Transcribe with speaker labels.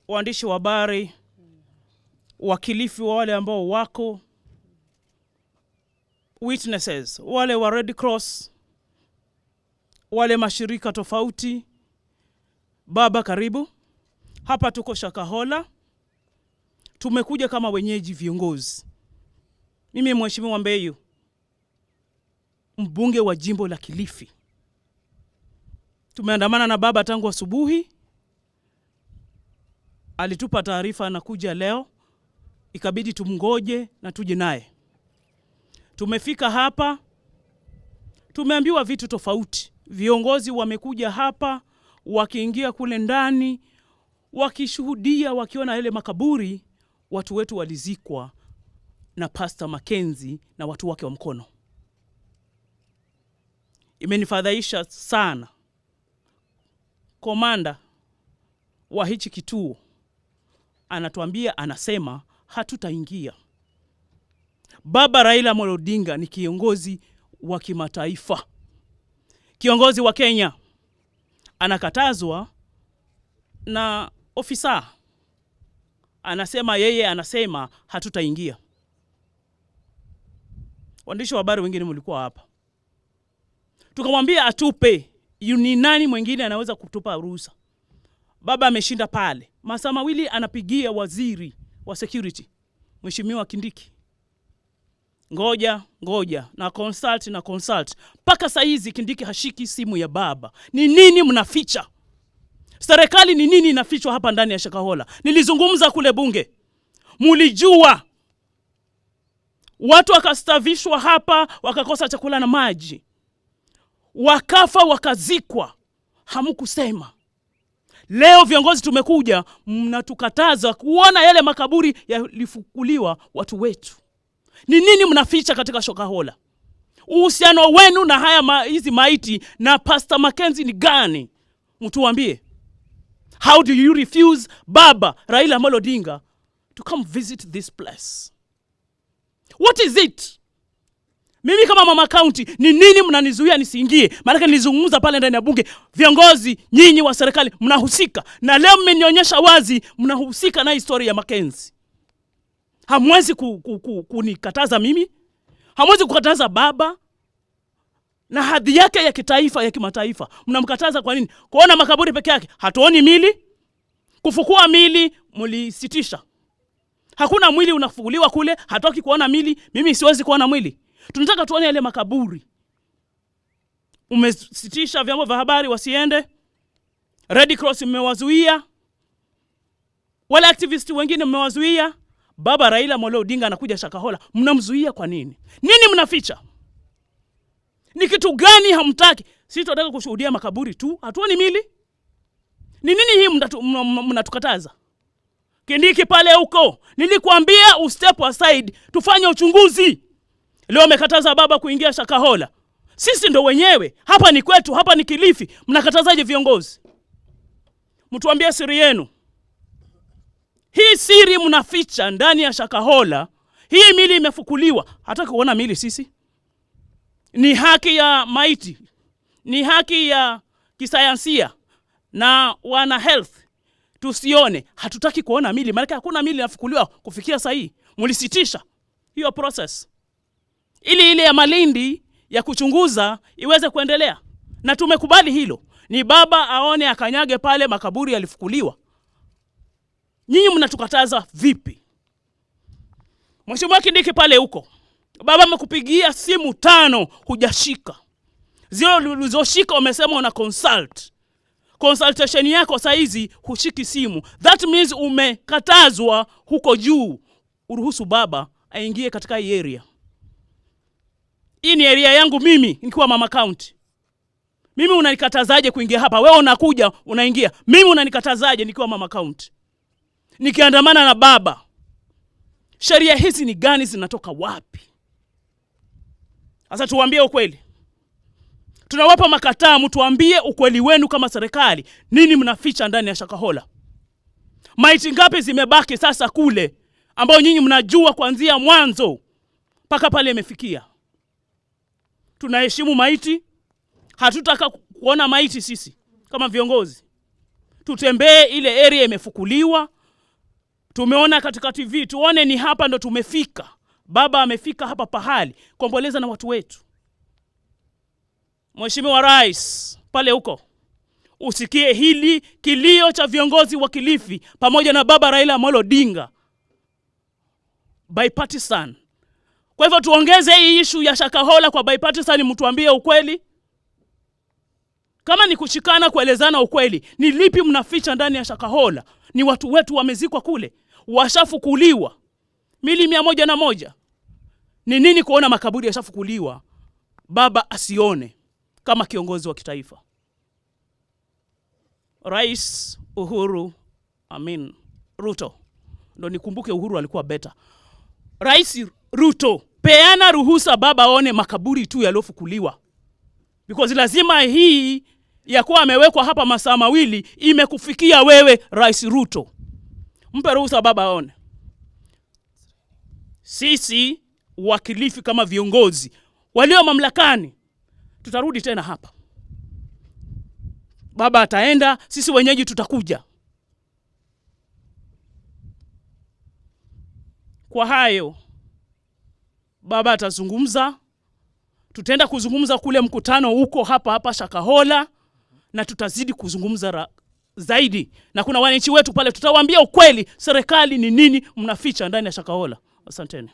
Speaker 1: waandishi wa habari, wa Kilifi, wale ambao wako, witnesses, wale wa Red Cross, wale mashirika tofauti, baba karibu. Hapa tuko Shakohola. Tumekuja kama wenyeji viongozi. Mimi Mheshimiwa Mbeyu, mbunge wa jimbo la Kilifi. Tumeandamana na baba tangu asubuhi. Alitupa taarifa na kuja leo. Ikabidi tumngoje na tuje naye. Tumefika hapa. Tumeambiwa vitu tofauti. Viongozi wamekuja hapa, wakiingia kule ndani, wakishuhudia, wakiona ile makaburi, watu wetu walizikwa na Pastor Mackenzie na watu wake wa mkono. Imenifadhaisha sana. Komanda wa hichi kituo anatuambia, anasema hatutaingia. Baba Raila Odinga ni kiongozi wa kimataifa, kiongozi wa Kenya, anakatazwa na ofisa. Anasema hatutaingia. Waandishi wa habari wengine mlikuwa hapa. Tukamwambia atupe, ni nani mwingine anaweza kutupa ruhusa? Baba ameshinda pale. Masaa mawili anapigia waziri wa security, Mheshimiwa Kindiki. Ngoja na consult. Paka saa hizi Kindiki hashiki simu ya baba. Ni nini mnaficha? Serikali ni nini inafichwa hapa ndani ya Shakohola? Nilizungumza kule bunge. Mulijua. Watu wakastavishwa hapa, wakakosa chakula na maji. Wakafa, wakazikwa. Hamkusema. Leo viongozi tumekuja, mnatukataza kuona yale makaburi yalifukuliwa watu wetu. Ni nini mnaficha katika Shakohola? Uhusiano wenu na hizi maiti na Pastor Mackenzie ni gani? Mtuambie. How do you refuse Baba Raila Odinga to come visit this place? What is it? Mimi kama mama county, ni nini mnanizuia nisiingie? Maana nilizungumza pale ndani ya bunge, viongozi nyinyi wa serikali mnahusika. Na leo mmenionyesha wazi mnahusika na historia ya Mackenzie. Hamwezi kunikataza mimi. Hamwezi kukataza baba na hadhi yake ya kitaifa, ya kimataifa. Mnamkataza kwa nini? Kuona makaburi peke yake. Hatuoni mili. Kufukua mili mlisitisha. Hakuna mwili unafukuliwa kule, hatoki kuona mili. Mimi siwezi kuona mwili. Tunataka tuone yale makaburi. Umesitisha vyombo vya habari wasiende. Red Cross mmewazuia. Wale activists wengine mmewazuia. Baba Raila Odinga anakuja Shakohola, mnamzuia kwa nini? Nini mnaficha? Ni kitu gani hamtaki? Sisi tunataka kushuhudia makaburi tu, hatuoni mili. Ni nini hii mnatukataza? Kindiki pale huko, nilikuambia ustep aside, tufanye uchunguzi. Leo umekataza baba kuingia Shakohola. Sisi ndo wenyewe, hapa ni kwetu, hapa ni Kilifi. Mnakatazaje viongozi? Mtuambie siri yenu. Hii siri mnaficha ndani ya Shakohola. Hii mili imefukuliwa. Hataki kuona mili sisi. Ni haki ya maiti. Ni haki ya kisayansia na wana health. Tusione. Hatutaki kuona mili. Maana hakuna mili inafukuliwa kufikia saa hii. Mlisitisha hiyo process. Ile ya Malindi ya kuchunguza iweze kuendelea. Na tumekubali hilo. Ni baba aone akanyage pale makaburi yalifukuliwa. Nyinyi mnatukataza vipi? Mheshimiwa Kindiki pale huko, baba amekupigia simu 5 hujashika. Zile ulizoshika umesema una consult. Consultation yako saa hizi hushiki simu. That means umekatazwa huko juu. Uruhusu baba aingie katika hii area. Hii ni area yangu mimi nikiwa mama county. Mimi unanikatazaje kuingia hapa? Wewe unakuja unaingia. Mimi unanikatazaje nikiwa mama county? Nikiandamana na baba. Sheria hizi ni gani, zinatoka wapi? Sasa tuambie ukweli. Tunawapa makataa, mtuambie ukweli wenu kama serikali. Nini mnaficha ndani ya Shakohola? Maiti ngapi zimebaki sasa kule ambao nyinyi mnajua kuanzia mwanzo mpaka pale imefikia? Tunaheshimu maiti. Hatutaka kuona maiti sisi kama viongozi. Tutembee ile area imefukuliwa, Tumeona katika TV, tuone ni hapa ndo tumefika. Baba amefika hapa pahali kuomboleza na watu wetu. Mheshimiwa Rais, pale huko usikie hili kilio cha viongozi wa Kilifi pamoja na baba Raila Amolo Odinga, bipartisan. Kwa hivyo tuongeze hii issue ya Shakohola kwa bipartisan, mtuambie ukweli. Kama ni kushikana kuelezana ukweli, ni lipi mnaficha ndani ya Shakohola? Ni watu wetu wamezikwa kule, washafukuliwa mili 101. Ni nini kuona makaburi yashafukuliwa baba asione kama kiongozi wa kitaifa? Rais Ruto, ndo nikumbuke Uhuru alikuwa beta. Rais Ruto, peana ruhusa baba aone makaburi tu yalofukuliwa. Because lazima hii ya kuwa amewekwa hapa masaa mawili imekufikia wewe Rais Ruto. Mpe ruhusa baba aone. Sisi wa Kilifi kama viongozi walio mamlakani tutarudi tena hapa. Baba ataenda, sisi wenyeji tutakuja. Kwa hayo baba atazungumza, tutaenda kuzungumza kule mkutano huko hapa Shakohola, na tutazidi kuzungumza zaidi. Na kuna wananchi wetu pale, tutawaambia ukweli serikali ni nini mnaficha ndani ya Shakohola. Asanteni.